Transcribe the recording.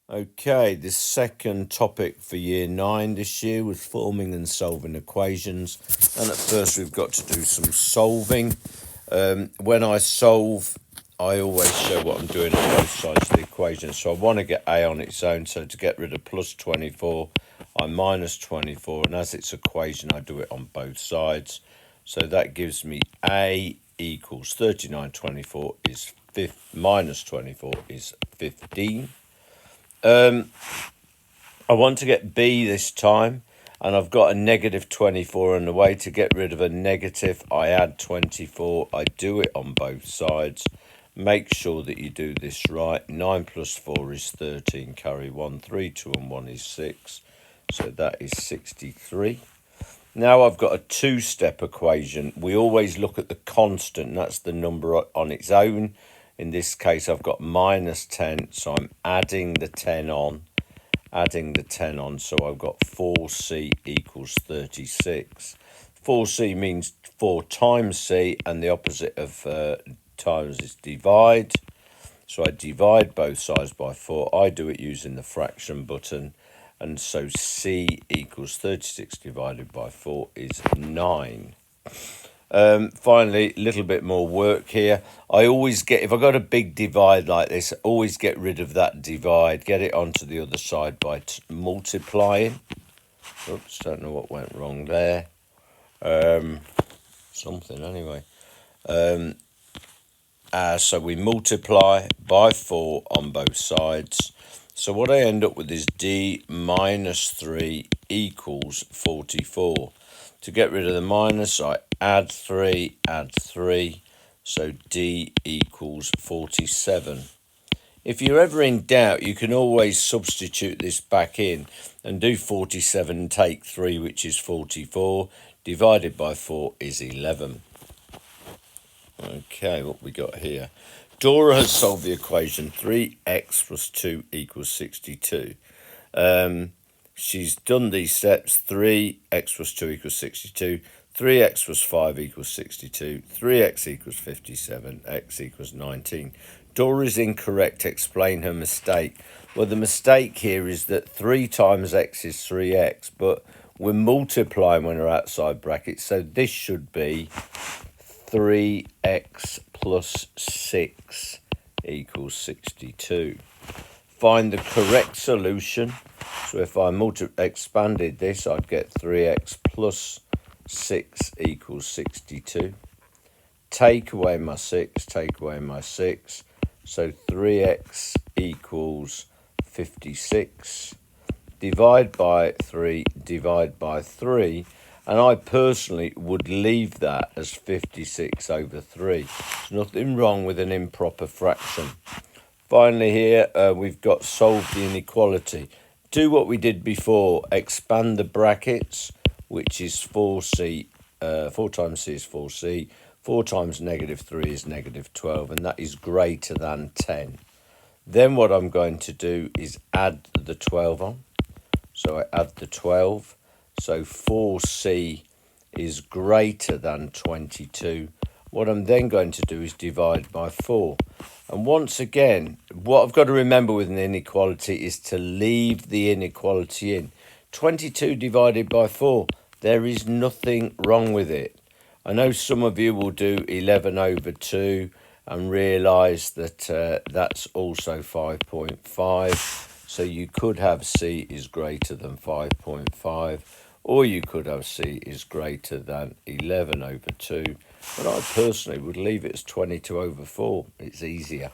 Okay, the second topic for year 9 this year was forming and solving equations. And at first we've got to do some solving. When I solve, I always show what I'm doing on both sides of the equation. So I want to get a on its own. So to get rid of plus 24, I minus 24. And as its equation, I do it on both sides. So that gives me a equals 39/24 is minus 24 is 15. I want to get b this time, and I've got a negative 24 on the way. To get rid of a negative, I add 24. I do it on both sides. Make sure that you do this right. 9 plus 4 is 13. Carry 1. 3, 2 and 1 is 6. So that is 63. Now I've got a two-step equation. We always look at the constant. That's the number on its own. In this case, I've got minus 10, so I'm adding the 10 on. So I've got 4c equals 36. 4c means 4 times c, and the opposite of times is divide. So I divide both sides by 4. I do it using the fraction button. And so c equals 36 divided by 4 is 9. Finally, a little bit more work here. I always get, if I've got a big divide like this, always get rid of that divide. Get it onto the other side by multiplying. Oops, don't know what went wrong there. Something anyway. So we multiply by 4 on both sides. So what I end up with is d minus 3 equals 44. To get rid of the minus, I add 3. So d equals 47. If you're ever in doubt, you can always substitute this back in and do 47 and take 3, which is 44. Divided by 4 is 11. Okay, what we got here? Dora has solved the equation 3x plus 2 equals 62. She's done these steps. 3x plus 2 equals 62. 3x plus 5 equals 62. 3x equals 57. X equals 19. Dora is incorrect. Explain her mistake. Well, the mistake here is that 3 times x is 3x, but we're multiplying when we're outside brackets. So this should be 3x plus 6 equals 62. Find the correct solution. So if I expanded this, I'd get 3x plus 6 equals 62. Take away my 6, So 3x equals 56. Divide by 3, And I personally would leave that as 56 over 3. There's nothing wrong with an improper fraction. Finally here, we've got solve the inequality. Do what we did before. Expand the brackets, which is 4c. 4 times c is 4c. 4 times negative 3 is negative 12, and that is greater than 10. Then what I'm going to do is add the 12 on. So I add the 12. So 4c is greater than 22. What I'm then going to do is divide by 4. And once again, what I've got to remember with an inequality is to leave the inequality in. 22 divided by 4, there is nothing wrong with it. I know some of you will do 11 over 2 and realise that that's also 5.5. So you could have c is greater than 5.5. Or you could have c is greater than 11 over 2. But I personally would leave it as 22 over 4. It's easier.